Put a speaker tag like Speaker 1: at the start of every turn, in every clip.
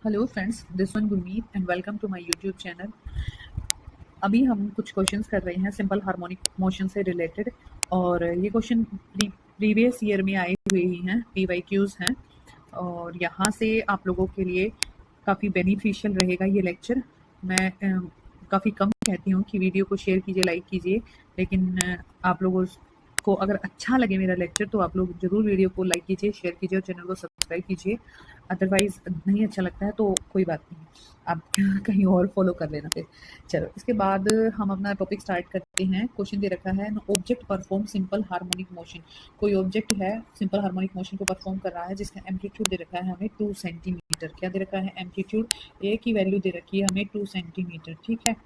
Speaker 1: Hello friends, this one Gurmeet and welcome to my YouTube channel. अभी हम कुछ questions कर रहे हैं सिंपल हार्मोनिक मोशन से रिलेटेड, और ये क्वेश्चन प्रीवियस ईयर में आए हुए ही हैं, PYQs हैं, और यहाँ से आप लोगों के लिए काफ़ी बेनिफिशियल रहेगा ये लेक्चर। मैं काफ़ी कम कहती हूँ कि वीडियो को शेयर कीजिए, लाइक कीजिए, लेकिन आप लोगों को अगर अच्छा लगे मेरा लेक्चर तो आप लोग ज़रूर वीडियो को लाइक कीजिए, शेयर कीजिए और चैनल को सब्सक्राइब कीजिए। अदरवाइज़ नहीं अच्छा लगता है तो कोई बात नहीं, आप कहीं और फॉलो कर लेना फिर। चलो, इसके बाद हम अपना टॉपिक स्टार्ट करते हैं। क्वेश्चन दे रखा है, object perform simple harmonic motion. कोई ऑब्जेक्ट है, सिंपल हार्मोनिक मोशन को परफॉर्म कर रहा है, जिसका एम्पलीट्यूड दे रखा है हमें 2 सेंटीमीटर। क्या दे रखा है? एम्पलीट्यूड। ए की वैल्यू दे रखी है हमें 2 सेंटीमीटर, ठीक है।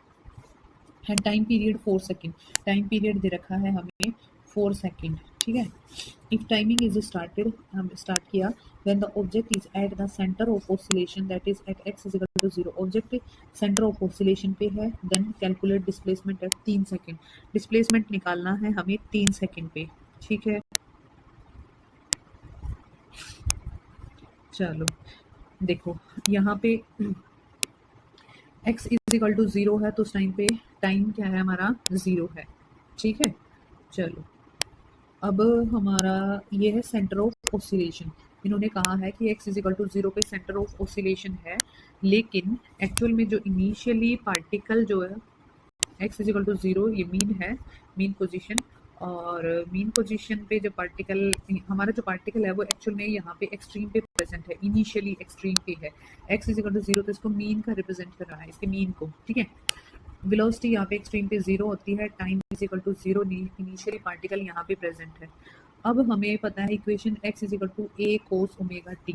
Speaker 1: And time period 4 second. Time period दे रखा है हमें 4 सेकेंड, ठीक है। इफ टाइमिंग इज स्टार्टेड, हम स्टार्ट किया, when the object is at the center of oscillation, that is at x is equal to 0, object centre of oscillation पे है, then calculate displacement at 3 second. Displacement निकालना है हमें 3 second पे, ठीक है। चलो देखो, यहाँ पे x इज इक्वल टू 0 है, तो उस टाइम पे टाइम क्या है हमारा? 0 है, ठीक है। चलो, अब हमारा ये है सेंटर ऑफ ऑसिलेशन। इन्होंने कहा है कि x इज इक्वल टू 0 पे सेंटर ऑफ ऑसिलेशन है, लेकिन एक्चुअल में जो इनिशियली पार्टिकल जो है x इज इक्वल टू 0, ये मीन है, मीन पोजीशन। और मीन पोजीशन पे जो पार्टिकल, हमारा जो पार्टिकल है वो एक्चुअल में यहाँ पे एक्सट्रीम पे प्रेजेंट है, इनिशियली एक्सट्रीम पे है। x इज इक्वल टू 0, तो इसको मीन का रिप्रेजेंट कर रहा है, इसके मीन को, ठीक है। वेलोसिटी यहाँ पे एक्सट्रीम पे 0 होती है, time is equal to 0, initially particle यहाँ पे प्रेजेंट है। अब हमें पता है equation x is equal to a cos omega t,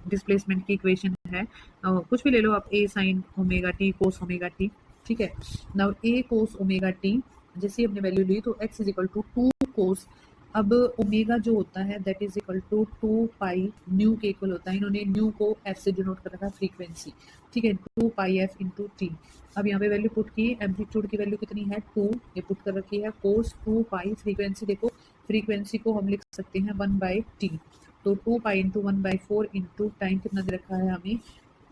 Speaker 1: displacement की इक्वेशन है। कुछ भी ले लो आप, a sin omega t cos omega t, ठीक है। Now a cos omega t, जैसे हमने वैल्यू ली तो x is equal to 2 cos। अब ओमेगा जो होता है that is equal to 2 pi nu के इक्वल होता है। इन्होंने न्यू को f से डिनोट कर रखा है, फ्रीक्वेंसी, ठीक है, 2 पाई f इंटू टी। अब यहाँ पे वैल्यू पुट की, एम्पलीट्यूड की वैल्यू कितनी है? 2, ये पुट कर रखी है, कोस 2 पाई। फ्रीक्वेंसी देखो, फ्रीक्वेंसी को हम लिख सकते हैं 1/t, तो 2 पाई इंटू 1/4 इंटू टाइम कितना दे रखा है हमें?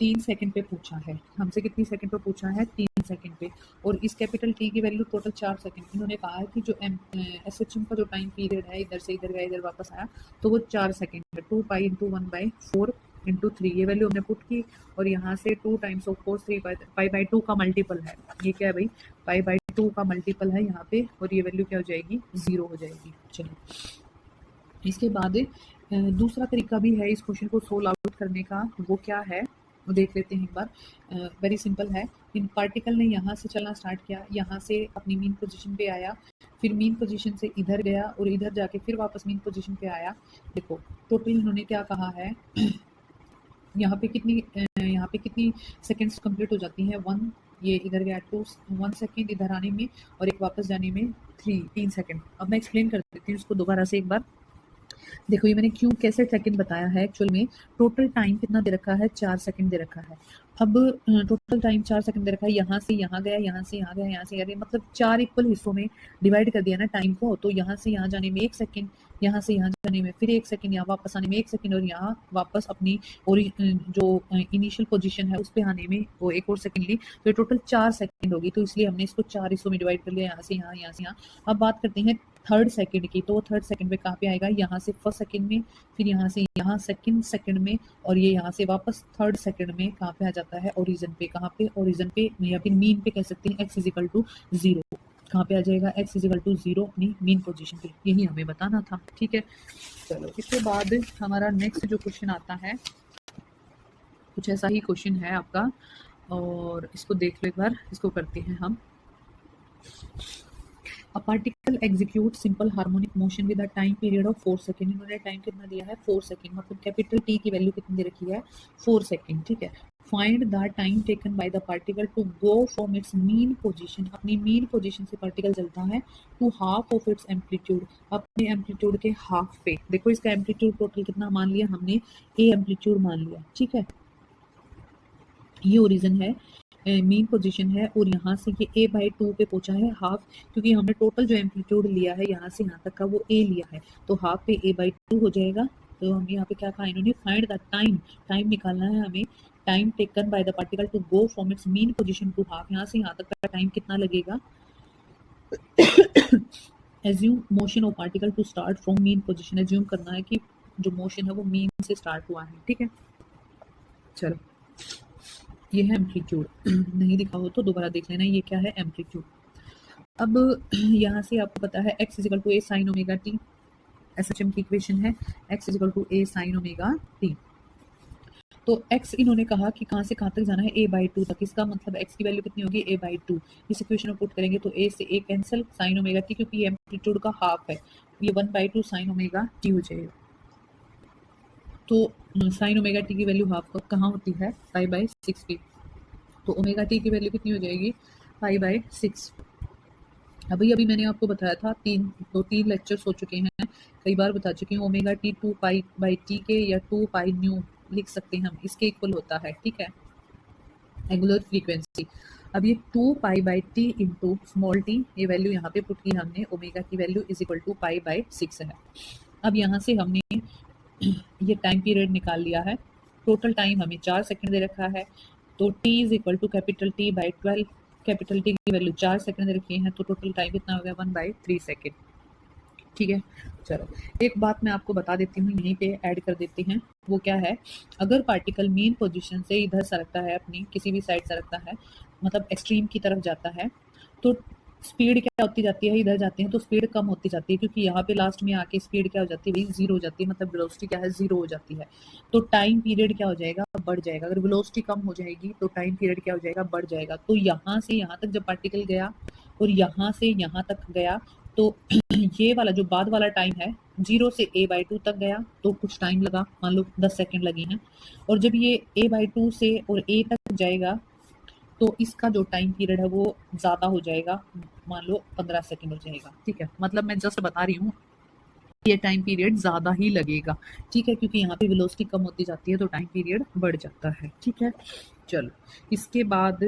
Speaker 1: 3 सेकंड पे पूछा है हमसे। कितनी सेकंड पे पूछा है? 3 सेकंड पे। और इस कैपिटल टी की वैल्यू टोटल 4 सेकंड। इन्होंने कहा है कि जो SHM का जो टाइम पीरियड है, इधर से इधर गया, इधर वापस आया, तो वो 4 सेकंड है। 2 पाई इंटू 1/4 इंटू 3, ये वैल्यू हमने पुट की, और यहाँ से 2 टाइम्स ऑफ कोर्स 3 पाई 2 का मल्टीपल है। ये क्या है भाई? पाई 2 का मल्टीपल है यहाँ पे, और ये वैल्यू क्या हो जाएगी? 0 हो जाएगी। चलिए, इसके बाद दूसरा तरीका भी है इस क्वेश्चन को सोल्व आउट करने का। वो क्या है वो देख लेते हैं एक बार। वेरी सिंपल है। इन पार्टिकल ने यहाँ से चलना स्टार्ट किया, यहाँ से अपनी मीन पोजीशन पे आया, फिर मीन पोजीशन से इधर गया, और इधर जाके फिर वापस मीन पोजीशन पे आया। देखो टोटल इन्होंने क्या कहा है, यहाँ पे कितनी सेकंड्स कंप्लीट हो जाती हैं? 1, ये इधर गया 2, 1 सेकेंड इधर आने में, और एक वापस जाने में 3 सेकेंड। अब मैं एक्सप्लेन कर देती हूँ इसको दोबारा से एक बार। देखो, ये मैंने क्यों कैसे सेकंड बताया है। एक्चुअल में टोटल टाइम कितना दे रखा है? 4 सेकंड दे रखा है। अब टोटल टाइम 4 सेकंड दे रखा है, यहाँ से यहाँ गया, यहाँ से यहाँ गया, यहाँ से यहाँ गया, मतलब 4 इक्वल हिस्सों में डिवाइड कर दिया ना टाइम को। तो यहाँ से यहाँ जाने में 1 सेकंड, यहाँ से यहाँ जाने में फिर 1 सेकंड, यहाँ वापस आने में 1 सेकंड, और यहाँ वापस अपनी जो इनिशियल पोजीशन है उस पर आने में वो 1 और सेकंड ली, तो टोटल 4 सेकंड होगी। तो इसलिए हमने इसको 4 हिस्सों में डिवाइड कर लिया, यहाँ से यहाँ, यहाँ से यहाँ। अब बात करते हैं थर्ड सेकंड की, तो थर्ड सेकंड में कहाँ पे आएगा? यहाँ से फर्स्ट सेकंड में, फिर यहाँ से यहाँ सेकंड सेकंड में, और ये यहाँ से वापस थर्ड सेकंड में कहाँ पे आ जाता है? ओरिजिन पे। कहाँ पे? ओरिजिन पे, या फिर मीन पे कह सकते हैं। x इज इक्वल टू 0 कहाँ पे आ जाएगा? x इज इक्वल टू 0 अपनी मीन पोजीशन पे। यही हमें बताना था, ठीक है। चलो, इसके बाद हमारा नेक्स्ट जो क्वेश्चन आता है, कुछ ऐसा ही क्वेश्चन है आपका, और इसको देख लो एक बार। इसको करते हैं हम। A particle execute simple harmonic motion with a time period of 4 second. इन्होंने टाइम कितना दिया है? 4 सेकेंड, मतलब कैपिटल टी की वैल्यू कितनी दे रखी है? 4 सेकेंड, ठीक है। Find the time taken by the particle to go from its mean position, अपनी मीन पोजीशन से पार्टिकल चलता है, to half of its amplitude, अपने एम्पलीट्यूड के हाफ पे। देखो, इसका एम्पलीट्यूड टोटल कितना मान लिया हमने? ए एम्पलीट्यूड मान लिया, ठीक है। ये ओरिजिन है, मीन पोजीशन है, और यहाँ से ये a/2 पे पहुंचा है हाफ, क्योंकि हमने टोटल जो एम्पलीट्यूड लिया है यहाँ से यहाँ तक का वो a लिया है, तो हाफ पे a/2 हो जाएगा। तो हम यहाँ पे क्या कहा इन्होंने? फाइंड द टाइम, टाइम निकालना है हमें time taken by the particle to go from its mean position to half, यहाँ से यहाँ तक का टाइम कितना लगेगा। Assume motion of particle to start from mean position, assume करना है कि जो मोशन है वो मीन से स्टार्ट हुआ है, ठीक है। चलो ये है एम्पलीट्यूड, नहीं दिखा हो तो दोबारा देख लेना, ये क्या है एम्पलीट्यूड। अब यहाँ से आपको पता है x is equal to a sine omega t, SHM की इक्वेशन है x is equal to a sine omega t. तो x इन्होंने कहा कि कहाँ से कहाँ तक जाना है, a बाई टू तक, इसका मतलब x की वैल्यू कितनी होगी, a बाई टू। इस इक्वेशन में पुट करेंगे तो a से a cancel, sign omega t क्योंकि ये एम्पलीट्यूड का हाफ है, ये 1/2 साइन ओमेगा टी हो जाएगा। तो साइन ओमेगा टी की वैल्यू हाफ कहाँ होती है, पाई/6 की, तो ओमेगा टी की वैल्यू कितनी हो जाएगी, पाई/6। अभी मैंने आपको बताया था, 3 लेक्चर्स हो चुके हैं, कई बार बता चुकी हूँ, ओमेगा टी 2 पाई/टी के या 2 पाई न्यू लिख सकते हैं हम, इसके इक्वल होता है, ठीक है, एंगुलर फ्रीक्वेंसी। अब ये 2 पाई/टी इंटू स्मॉल टी, ये वैल्यू यहाँ पे पुट की हमने, ओमेगा की वैल्यू इज इक्वल टू पाई/6 है। अब यहाँ से हमने ये टाइम पीरियड निकाल लिया है, टोटल टाइम हमें 4 सेकंड दे रखा है, तो t is equal to capital T/12, capital T की वैल्यू 4 सेकंड दे रखी है, तो टोटल टाइम कितना हो गया 1/3 सेकंड, ठीक है। चलो एक बात मैं आपको बता देती हूँ, यहीं पे ऐड कर देते हैं, वो क्या है, अगर पार्टिकल मेन पोजीशन से इधर सरकता है, अपनी किसी भी साइड सरकता है, मतलब एक्सट्रीम की तरफ जाता है, तो स्पीड क्या होती जाती है, इधर जाते हैं तो स्पीड कम होती जाती है, क्योंकि यहाँ पे लास्ट में आके स्पीड क्या हो जाती है भाई, जीरो हो जाती है, मतलब वेलोसिटी क्या है, जीरो हो जाती है, तो टाइम पीरियड क्या हो जाएगा, बढ़ जाएगा। अगर वेलोसिटी कम हो जाएगी तो टाइम पीरियड क्या हो जाएगा, बढ़ जाएगा। तो यहाँ से यहाँ तक जब पार्टिकल गया और यहाँ से यहाँ तक गया, तो ये वाला जो बाद वाला टाइम है, 0 से a/2 तक गया तो कुछ टाइम लगा, मान लो 10 सेकंड लगी हैं, और जब ये a/2 से और a तक जाएगा तो इसका जो टाइम पीरियड है वो ज़्यादा हो जाएगा, मान लो 15 सेकंड हो जाएगा, ठीक है। मतलब मैं जस्ट बता रही हूँ, ये टाइम पीरियड ज़्यादा ही लगेगा, ठीक है, क्योंकि यहाँ पे वेलोसिटी कम होती जाती है तो टाइम पीरियड बढ़ जाता है, ठीक है। चलो इसके बाद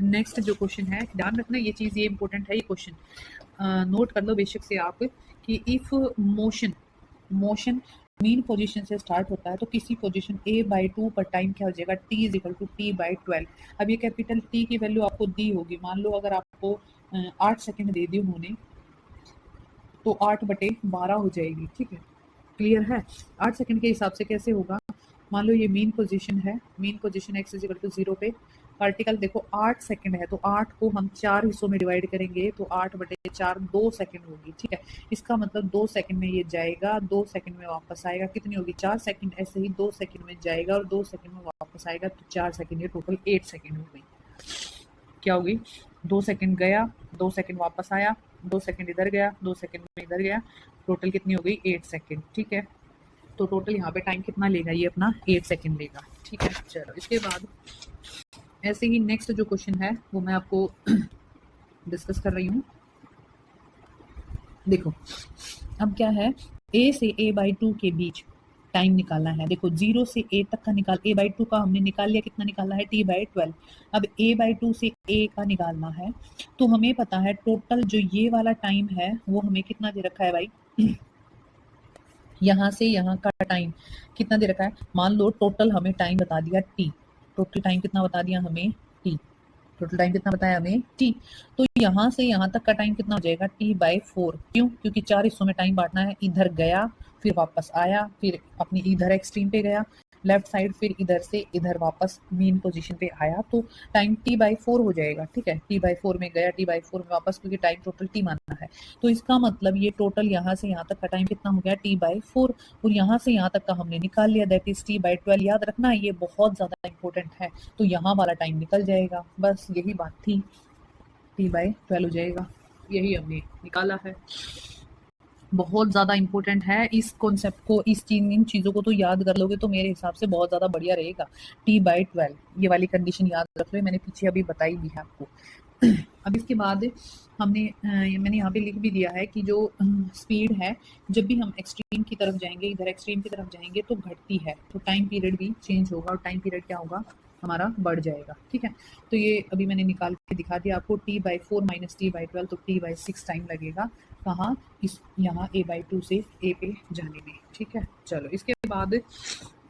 Speaker 1: नेक्स्ट जो क्वेश्चन है, ध्यान रखना ये चीज़, ये इंपॉर्टेंट है, ये क्वेश्चन नोट कर लो बेशक से आप, कि इफ मोशन मीन पोजीशन से स्टार्ट होता है तो किसी पोजीशन a/2 पर टाइम क्या हो जाएगा, t is equal to T/12। अब ये कैपिटल T की वैल्यू आपको दी होगी, मान लो अगर आपको 8 सेकंड दे दी उन्होंने, तो 8/12 हो जाएगी, ठीक है, क्लियर है। 8 सेकंड के हिसाब से कैसे होगा, मान लो ये मीन पोजीशन है, mean position x is equal to 0 पे, पार्टिकल देखो 8 सेकंड है, तो 8 को हम 4 हिस्सों में डिवाइड करेंगे तो 8/4 2 सेकंड होगी, ठीक है। इसका मतलब 2 सेकंड में ये जाएगा, 2 सेकंड में वापस आएगा, कितनी होगी 4 सेकंड, ऐसे ही 2 सेकंड में जाएगा और 2 सेकंड में वापस आएगा, तो 4 सेकंड, ये टोटल 8 सेकंड हो गई। क्या होगी, 2 सेकंड गया, 2 सेकंड वापस आया, 2 सेकंड इधर गया, 2 सेकंड में इधर गया, टोटल कितनी हो गई 8 सेकंड, ठीक है। तो टोटल यहाँ पे टाइम कितना लेगा, ये अपना 8 सेकंड लेगा, ठीक है। चलो इसके बाद ऐसे ही नेक्स्ट जो क्वेश्चन है वो मैं आपको डिस्कस कर रही हूँ। देखो अब क्या है, a से a/2 के बीच टाइम निकालना है। देखो 0 से a तक का निकाल, a/2 का हमने निकाल लिया, कितना निकालना है T/12। अब a/2 से a का निकालना है, तो हमें पता है टोटल जो ये वाला टाइम है वो हमें कितना दे रखा है भाई, यहाँ से यहाँ का टाइम कितना दे रखा है, मान लो टोटल हमें टाइम बता दिया t, टोटल टाइम कितना बता दिया हमें t, टोटल टाइम कितना बताया हमें t, तो यहाँ से यहाँ तक का टाइम कितना हो जाएगा T/4। क्यों, क्योंकि 4 हिस्सों में टाइम बांटना है, इधर गया फिर वापस आया, फिर अपनी इधर एक्सट्रीम पे गया लेफ्ट साइड, फिर इधर से इधर वापस मेन पोजीशन पे आया, तो टाइम T/4 हो जाएगा, ठीक है। T/4 में गया, T/4 में वापस, क्योंकि टाइम टोटल T मानना है, तो इसका मतलब ये टोटल यहाँ से यहाँ तक का टाइम कितना हो गया T/4, और यहाँ से यहाँ तक का हमने निकाल लिया, दैट इज T/12। याद रखना ये बहुत ज़्यादा इंपॉर्टेंट है, तो यहाँ वाला टाइम निकल जाएगा, बस यही बात थी, T/12 हो जाएगा, यही हमने निकाला है। बहुत ज़्यादा इंपॉर्टेंट है, इस कॉन्सेप्ट को, इन चीज़ों को तो याद कर लोगे तो मेरे हिसाब से बहुत ज़्यादा बढ़िया रहेगा। T/12 ये वाली कंडीशन याद रख लो, मैंने पीछे अभी बताई दी है आपको। अब इसके बाद मैंने यहाँ पे लिख भी दिया है कि जो स्पीड है, जब भी हम एक्सट्रीम की तरफ जाएंगे, इधर एक्सट्रीम की तरफ जाएंगे तो घटती है, तो टाइम पीरियड भी चेंज होगा और टाइम पीरियड क्या होगा हमारा, बढ़ जाएगा, ठीक है। तो ये अभी मैंने निकाल के दिखा दिया आपको, T/4 माइनस T/12, तो T/6 टाइम लगेगा, कहाँ, इस यहाँ a/2 से a पे जाने में, ठीक है। चलो इसके बाद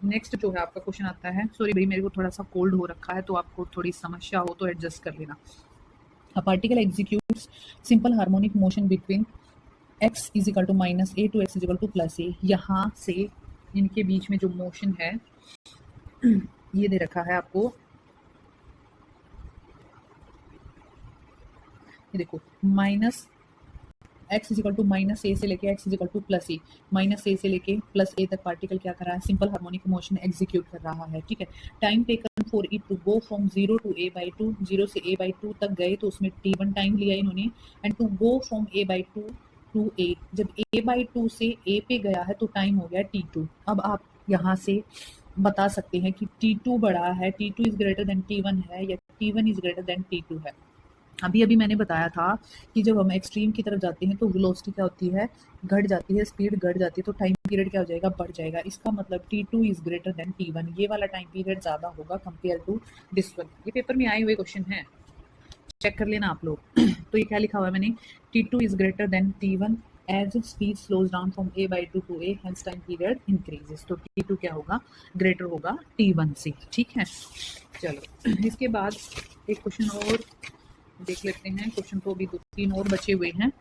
Speaker 1: नेक्स्ट जो है आपका क्वेश्चन आता है, सॉरी भाई मेरे को थोड़ा सा कोल्ड हो रखा है तो आपको थोड़ी समस्या हो तो एडजस्ट कर लेना। A particle executes simple harmonic motion between x is equal to minus a to x is equal to plus a. यहाँ से इनके बीच में जो मोशन है ये दे रखा है आपको, ये देखो minus x is equal to minus a से लेके x is equal to plus a, minus a से लेके प्लस ए तक पार्टिकल क्या कर रहा है, सिंपल हार्मोनिक मोशन एग्जीक्यूट कर रहा है। ठीक है, time taken for it to go from 0 to a by 2, 0 से a बाई 2 तक गए तो उसमें t1 टाइम लिया इन्होंने, and to go from a by 2 to a, जब a बाई 2 से a पे गया है तो टाइम हो गया t2। अब आप यहाँ से बता सकते हैं कि t2 बड़ा है, t2 is greater than t1 है या t1 is greater then t2 है। अभी अभी मैंने बताया था कि जब हम एक्सट्रीम की तरफ जाते हैं तो वेलोसिटी क्या होती है, घट जाती है, स्पीड घट जाती है, तो टाइम पीरियड क्या हो जाएगा, बढ़ जाएगा। इसका मतलब t2 is greater than t1, ये वाला टाइम पीरियड ज़्यादा होगा कंपेयर टू दिस वन। ये पेपर में आए हुए क्वेश्चन हैं, चेक कर लेना आप लोग। तो ये क्या लिखा हुआ है मैंने, t2 is greater than t1 as speed slows down from a by 2 to a, hence time period increases. तो t2 क्या होगा, ग्रेटर होगा t1 से। ठीक है, चलो इसके बाद एक क्वेश्चन और देख लेते हैं। क्वेश्चन तो अभी 2-3 और बचे हुए हैं।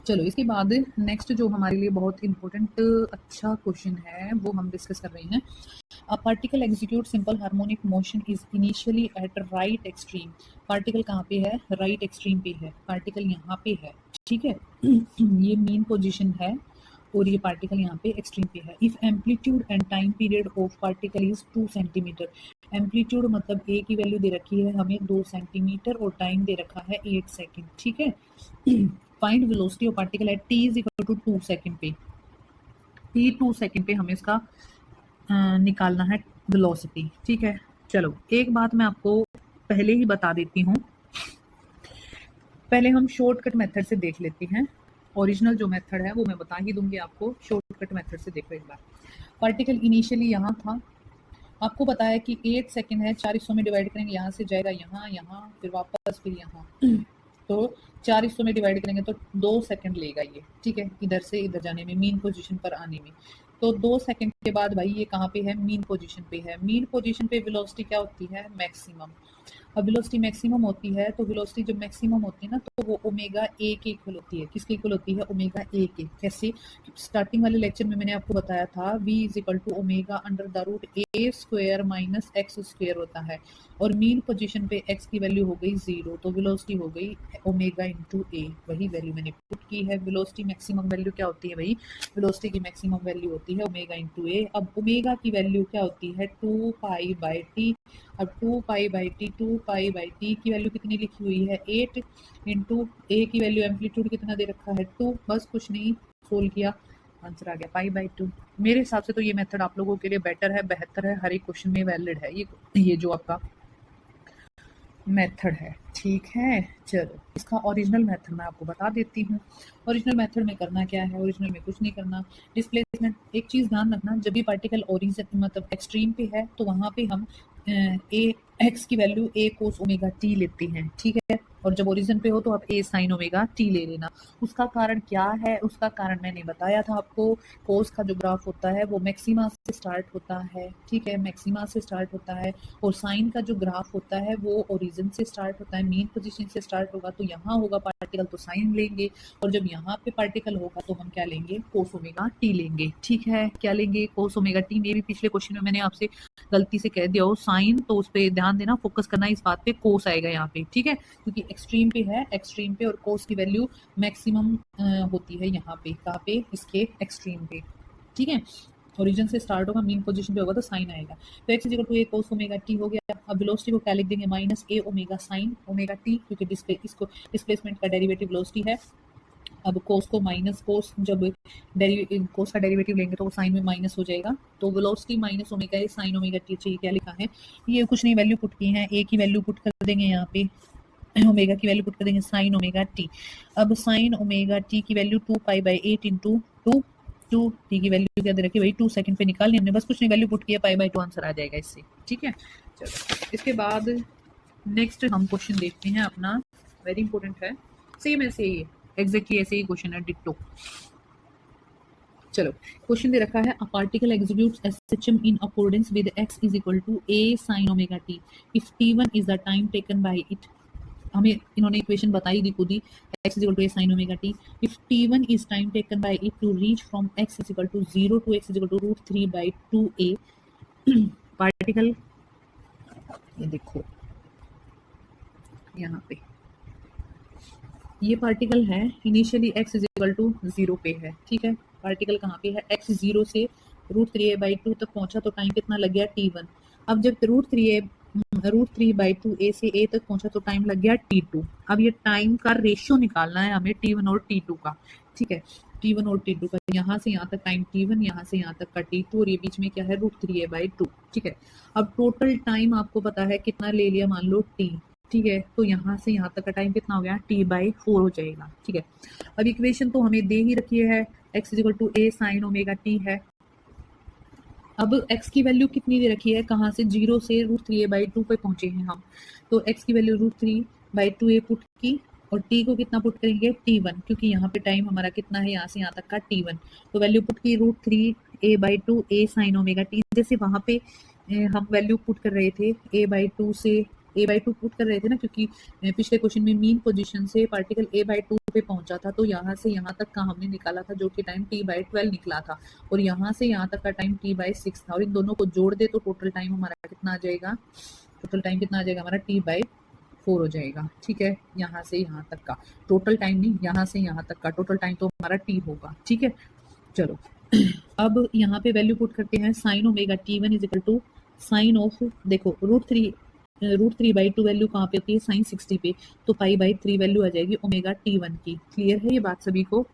Speaker 1: चलो इसके बाद नेक्स्ट जो हमारे लिए बहुत इंपॉर्टेंट अच्छा क्वेश्चन है वो हम डिस्कस कर रहे हैं। A particle execute simple harmonic motion is initially at right extreme. Particle कहाँ पे है, राइट एक्सट्रीम पे है, पार्टिकल यहाँ पे है। ठीक है, ये मीन पोजीशन है और ये पार्टिकल यहाँ पे एक्सट्रीम पे है। If amplitude and time period of particle is 2 centimetre, amplitude मतलब ए की वैल्यू दे रखी है हमें 2 सेंटीमीटर और टाइम दे रखा है 8 सेकेंड। ठीक है, find velocity of particle at t is equal to 2 second पे, टी 2 सेकेंड पे हमें इसका निकालना है वेलोसिटी। ठीक है, चलो एक बात मैं आपको पहले ही बता देती हूँ, पहले हम शॉर्टकट मेथड से देख लेते हैं। ओरिजिनल जो मेथड है वो मैं बता ही दूंगी आपको, शॉर्टकट मेथड से देखो एक बार। पार्टिकल इनिशियली यहाँ था, आपको पता है कि 8 सेकेंड है, 4 हिस्सों में डिवाइड करेंगे, यहाँ से जाएगा यहाँ, यहाँ फिर वापस फिर यहाँ, तो 4 हिस्सों में डिवाइड करेंगे तो 2 सेकेंड लेगा ये। ठीक है, इधर से इधर जाने में, मीन पोजीशन पर आने में। तो 2 सेकेंड के बाद भाई ये कहाँ पे है, मीन पोजीशन पे है। मीन पोजीशन पे वेलोसिटी क्या होती है, मैक्सिमम। अब वेलोसिटी मैक्सिमम होती है तो वेलोसिटी जब मैक्सिमम होती है ना तो वो ओमेगा ए के इक्वल होती है। किसके इक्वल होती है, ओमेगा ए के। कैसे, स्टार्टिंग वाले लेक्चर में मैंने आपको बताया था v is equal to omega under the root a square minus x square होता है, और मीन पोजीशन पे x की वैल्यू हो गई 0, तो वेलोसिटी हो गई ओमेगा इंटू ए, वही वैल्यू मैंने पुट की है। वेलोसिटी मैक्सिमम वैल्यू क्या होती है भाई, वेलोसिटी की मैक्सिमम वैल्यू होती है ओमेगा इंटू ए। अब ओमेगा की वैल्यू क्या होती है, 2 पाई बाई टी। अब 2 pi by T, 2 pi by T की वैल्यू कितनी लिखी हुई है, 8 इंटू ए की वैल्यू एम्पलीट्यूड कितना दे रखा है 2, बस कुछ नहीं, सोल्व किया, आंसर आ गया पाई बाई 2। मेरे हिसाब से तो ये मेथड आप लोगों के लिए बेटर है, बेहतर है, हर एक क्वेश्चन में वैलिड है ये जो आपका मेथड है। ठीक है, चलो इसका ओरिजिनल मेथड मैं आपको बता देती हूँ। ओरिजिनल मेथड में करना क्या है, ओरिजिनल में कुछ नहीं करना। डिस्प्लेसमेंट, एक चीज़ ध्यान रखना, जब भी पार्टिकल ओरिजिन मतलब एक्सट्रीम पे है तो वहाँ पे हम ए एक्स की वैल्यू ए कोस ओमेगा टी लेते हैं। ठीक है, और जब ओरिजिन पे हो तो आप ए साइन ओमेगा टी ले लेना। उसका कारण क्या है, उसका कारण मैंने बताया था आपको। कोस का जो ग्राफ होता है वो मैक्सिमा से स्टार्ट होता है। ठीक है, मैक्सिमा से स्टार्ट होता है, और साइन का जो ग्राफ होता है वो ओरिजिन से स्टार्ट होता है, मेन पोजीशन से स्टार्ट होगा तो यहाँ होगा पार्टिकल तो साइन लेंगे, और जब यहाँ पे पार्टिकल होगा तो हम क्या लेंगे, कोस ओमेगा टी लेंगे। ठीक है, क्या लेंगे, कोस ओमेगा टी। मे भी पिछले क्वेश्चन में मैंने आपसे गलती से कह दिया हो साइन, तो उस पर ध्यान देना, फोकस करना इस बात पे, कोस आएगा यहाँ पे। ठीक है, क्योंकि एक्सट्रीम पे है, एक्सट्रीम पे, और कोस की वैल्यू मैक्सिमम होती है यहाँ पे, कहाँ पे, इसके एक्सट्रीम पे। ठीक है, ओरिजिन से स्टार्ट होगा, मीन पोजीशन पे होगा तो साइन आएगा। तो x equal to a cos omega t हो गया। अब वेलोसिटी को क्या लिख देंगे, minus a omega sine omega t, क्योंकि इसको डिस्प्लेसमेंट का डेरिवेटिव वेलोसिटी है। अब कोस को माइनस कोस, जब कोस का डेरिवेटिव लेंगे तो वो साइन में माइनस हो जाएगा, तो velocity minus omega A sine omega T. चाहिए क्या लिखा है, ये कुछ नहीं, वैल्यू पुट की है, ए की वैल्यू पुट कर देंगे यहाँ पे, ओमेगा की वैल्यू पुट कर देंगे साइन ओमेगा टी। अब साइन ओमेगा टी की value 2 pi by 8 into 2 T की वैल्यू क्या दे रखी है भाई, 2 सेकंड पे निकालनी हमने, बस कुछ नहीं, वैल्यू पुट किया, पाई बाई 2 आंसर आ जाएगा इससे। ठीक है, चलो इसके बाद नेक्स्ट हम क्वेश्चन देखते हैं अपना, वेरी इंपॉर्टेंट है, सेम ऐसे ही एग्जैक्टली ऐसे ही क्वेश्चन है, डिट्टो। चलो, क्वेश्चन दे रखा है a particle executes SHM in accordance with x is equal to a sin omega t if t1 is the time taken by it. हमें इन्होंने इक्वेशन बताई दी खुद ही, x is equal to a sin omega t if t1 is time taken by it to reach from x is equal to 0 to x is equal to √3/2a। Particle, ये देखो यहाँ पे ये पार्टिकल है, initially x is equal to 0 पे है, ठीक है। पार्टिकल कहाँ पे है, x 0 से √3a/2 तक पहुंचा तो टाइम कितना लग गया t1। अब जब √3/2a से a तक पहुंचा तो टाइम लग गया t2। अब ये टाइम का रेशियो निकालना है हमें t1 और t2 का, ठीक है। t1 और t2 का, यहाँ से यहाँ तक टाइम t1, यहाँ से यहाँ तक का t2 और ये बीच में क्या है √3a/2, ठीक है। अब टोटल टाइम आपको पता है कितना ले लिया, मान लो t, ठीक है। तो यहाँ से यहाँ तक का टाइम कितना हो गया, t/4 हो जाएगा, ठीक है। अब इक्वेशन तो हमें दे ही रखी है, x is equal to a sin omega t है। अब x की वैल्यू कितनी दे रखी है, कहाँ से, 0 से √3a/2 पे पहुंचे हैं हम, तो x की वैल्यू √3/2a पुट की और t को कितना पुट करेंगे, t1, क्योंकि यहाँ पे टाइम हमारा कितना है, यहाँ से यहाँ तक का t1, तो वैल्यू पुट की √3a/2 a sin omega t। जैसे वहाँ पे हम वैल्यू पुट कर रहे थे a/2 से a/2 पुट कर रहे थे ना, क्योंकि पिछले क्वेश्चन में मीन पोजीशन से पार्टिकल a/2 पे पहुंचा था, तो यहाँ से यहाँ तक का हमने निकाला था जो कि टाइम t/12 निकला था, और यहाँ से यहाँ तक का टाइम t/6 था, और इन दोनों को जोड़ दे तो टोटल टाइम हमारा कितना आ जाएगा, टोटल टाइम कितना आ जाएगा हमारा t/4 हो जाएगा, ठीक है। यहाँ से यहाँ तक का टोटल टाइम नहीं, यहाँ से यहाँ तक का टोटल टाइम तो हमारा t होगा, ठीक है। चलो, अब यहाँ पे वैल्यू पुट करते हैं, sine omega t1 is equal to sine of, देखो √3/2 वैल्यू कहाँ पे होती है, साइन 60 पे, तो π/3 वैल्यू आ जाएगी ओमेगा t1 की। क्लियर है ये बात सभी को,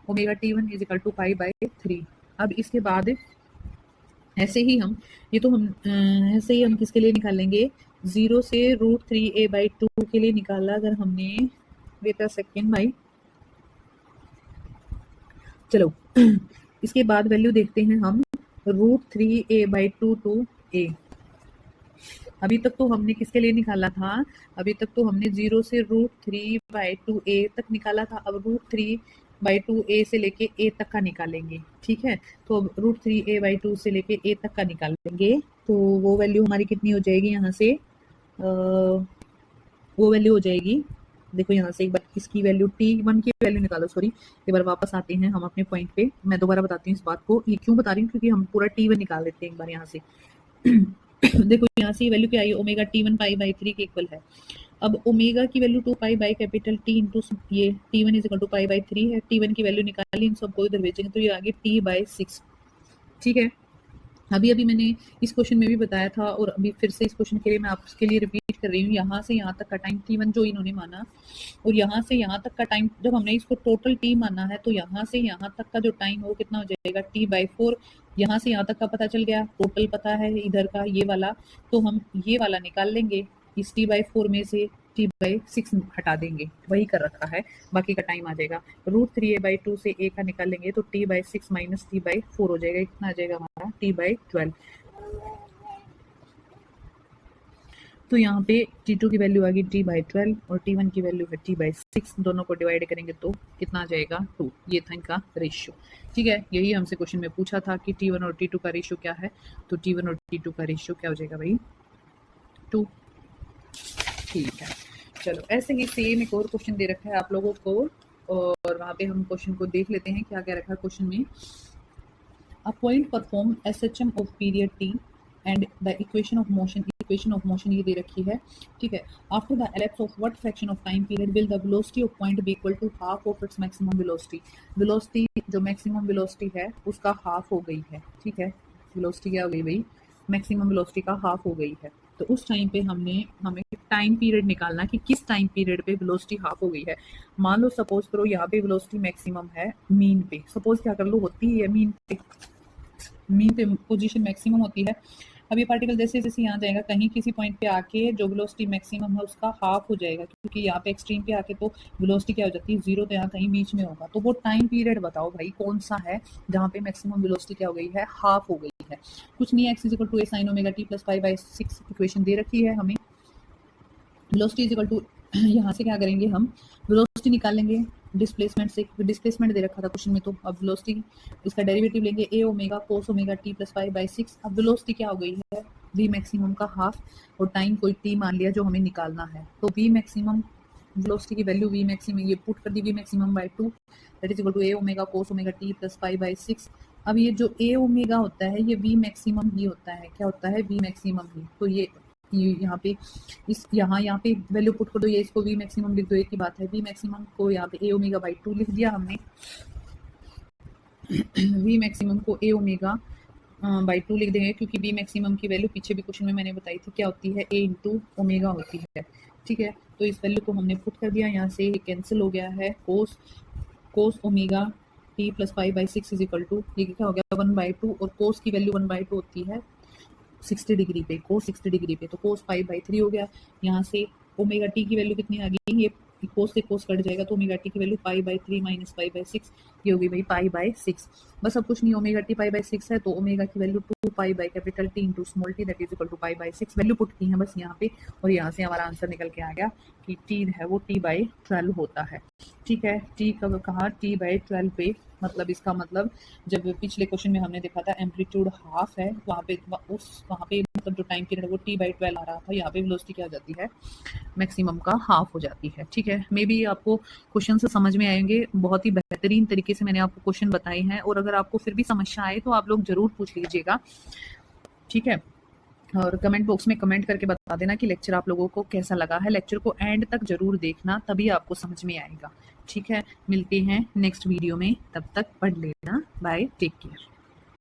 Speaker 1: omega t1 is equal to π/3। अब इसके बाद ऐसे ही हम ऐसे ही हम किसके लिए निकालेंगे, 0 से √3a/2 के लिए निकाला अगर हमने, वेट अ सेकेंड भाई, चलो इसके बाद वैल्यू देखते हैं हम √3a/2 टू a। अभी तक तो हमने किसके लिए निकाला था, अभी तक तो हमने 0 से √3/2a तक निकाला था, अब √3/2a से लेके a तक का निकालेंगे, ठीक है। तो अब √3a/2 से लेके a तक का निकालेंगे, तो वो वैल्यू हमारी कितनी हो जाएगी, यहाँ से वो वैल्यू हो जाएगी, देखो यहाँ से एक बार इसकी वैल्यू t1 की वैल्यू निकालो, सॉरी एक बार वापस आते हैं हम अपने पॉइंट पे, मैं दोबारा बताती हूँ इस बात को, ये क्यों बता रही हूँ, क्योंकि हम पूरा t1 निकाल लेते हैं एक बार यहाँ से। देखो यहाँ से वैल्यू क्या आई, ओमेगा t1 π/3 के इक्वल है। अब ओमेगा की वैल्यू 2π/T इंटू ये t1 इज इक्वल टू π/3 है, t1 की वैल्यू निकाली, इन सबको इधर भेजेंगे तो ये आगे t/6, ठीक है। अभी मैंने इस क्वेश्चन में भी बताया था, और अभी फिर से इस क्वेश्चन के लिए मैं आपके लिए रिपीट कर रही हूँ, यहाँ से यहाँ तक का टाइम t1 जो इन्होंने माना, और यहाँ से यहाँ तक का टाइम जब हमने इसको टोटल t माना है, तो यहाँ से यहाँ तक का जो टाइम है वो कितना हो जाएगा, t/4। यहाँ से यहाँ तक का पता चल गया, टोटल पता है इधर का ये वाला, तो हम ये वाला निकाल लेंगे, इस t/4 में से t/6 हटा देंगे, वही कर रखा है, बाकी का टाइम आ जाएगा। √3a/2 से a का निकालेंगे तो t/6 माइनस t/4 हो जाएगा, इतना आ जाएगा हमारा t/12। तो यहाँ पे t2 की वैल्यू आ गई t/12 और t1 की वैल्यू है t/6, दोनों को डिवाइड करेंगे तो कितना आ जाएगा, 2। ये था इनका रेशियो, ठीक है। यही हमसे क्वेश्चन में पूछा था कि t1 और t2 का रेशियो क्या है, तो t1 और t2 का रेशियो क्या हो जाएगा भाई, 2, ठीक है। चलो, ऐसे ही सेम एक और क्वेश्चन दे रखा है आप लोगों को, और वहाँ पे हम क्वेश्चन को देख लेते हैं क्या क्या रखा है क्वेश्चन में। A point perform SHM of period t and the equation of motion ये दे रखी है, ठीक है। After the elapse of what fraction of time period will the velocity of point be equal to half of its maximum velocity. Velocity जो maximum velocity है उसका half हो गई है, ठीक है। वेलोसिटी क्या हो गई भाई, मैक्सिमम वेलोसिटी का हाफ हो गई है, तो उस टाइम पे हमें टाइम पीरियड निकालना कि किस टाइम पीरियड पे वेलोसिटी हाफ हो गई है। मान लो सपोज करो यहाँ पे वेलोसिटी मैक्सिमम है मीन पे, सपोज क्या कर लो होती है मीन पे पोजीशन मैक्सिमम होती है। अब ये पार्टिकल जैसे जैसे यहाँ जाएगा कहीं किसी पॉइंट पे आके जो वेलोसिटी मैक्सिमम है उसका हाफ हो जाएगा, क्योंकि यहाँ पे एक्सट्रीम पे आके तो वेलोसिटी क्या हो जाती है, 0, तो यहाँ कहीं बीच में होगा। तो वो टाइम पीरियड बताओ भाई कौन सा है जहाँ पे मैक्सिमम वेलोसिटी क्या हो गई है, हाफ हो गई है। कुछ नहीं है, x is equal to a sin omega t plus π/6 equation दे रखी है हमें। वेलोसिटी इज इक्वल टू यहाँ से क्या करेंगे हम, वेलोसिटी निकालेंगे, डिस्प्लेसमेंट से, डिस्प्लेसमेंट दे रखा था क्वेश्चन में, तो अब वेलोसिटी इसका डेरिवेटिव लेंगे a omega cos omega t plus pi by 6। अब वेलोसिटी क्या हो गई है, v मैक्सिमम का हाफ, और टाइम कोई t मान लिया जो हमें निकालना है। तो v मैक्सिमम वेलोसिटी की वैल्यू v मैक्सिमम ये पुट कर दी, v maximum by 2 that is equal to a omega cos omega t plus pi by 6। अब ये जो a ओमेगा होता है ये v मैक्सिमम ही होता है, क्या होता है, v मैक्सिमम ही। तो ये यहाँ पे यहाँ पे वैल्यू पुट कर दो, ये इसको v मैक्सिमम लिख दो, एक ही बात है। v मैक्सिमम को यहाँ पे a ओमेगा बाई 2 लिख दिया हमने, v मैक्सिमम को a ओमेगा बाई 2 लिख देंगे, क्योंकि v मैक्सिमम की वैल्यू पीछे भी क्वेश्चन में मैंने बताई थी क्या होती है, a इंटू ओमेगा होती है, ठीक है। तो इस वैल्यू को हमने पुट कर दिया, यहाँ से कैंसिल हो गया है, cos omega t plus pi by 6 is equal to, ये क्या हो गया 1/2, और कोस की वैल्यू 1/2 होती है 60 डिग्री पे, कोस 60 डिग्री पे, तो कोस पाई बाई 3 हो गया। यहाँ से ओमेगा टी की वैल्यू कितनी आ गई, ये कोस से कोस कट जाएगा, तो ओमेगा टी की value pi by 3 minus pi by 6, ये होगी भाई पाई बाई 6। बस अब कुछ नहीं, ओमेगा टी पाई बाई 6 है, तो ओमेगा की value 2 pi by capital T into small T that is equal to pi by 6, value put की है बस यहाँ पे, और यहाँ से हमारा आंसर निकल के आ गया कि टी है वो टी बाई 12 होता है, ठीक है। टी कब कहा, टी बाई 12 पे, मतलब इसका मतलब जब पिछले क्वेश्चन में हमने देखा था एम्पलीट्यूड हाफ है, वहाँ पे मतलब जो टाइम पीरियड है वो t बाई 12 आ रहा था, यहाँ पे वेलोसिटी क्या हो जाती है, मैक्सिमम का हाफ हो जाती है, ठीक है। मे बी आपको क्वेश्चन से समझ में आएंगे, बहुत ही बेहतरीन तरीके से मैंने आपको क्वेश्चन बताए हैं, और अगर आपको फिर भी समस्या आए तो आप लोग जरूर पूछ लीजिएगा, ठीक है। और कमेंट बॉक्स में कमेंट करके बता देना कि लेक्चर आप लोगों को कैसा लगा है। लेक्चर को एंड तक जरूर देखना, तभी आपको समझ में आएगा, ठीक है। मिलते हैं नेक्स्ट वीडियो में, तब तक पढ़ लेना, बाय, टेक केयर।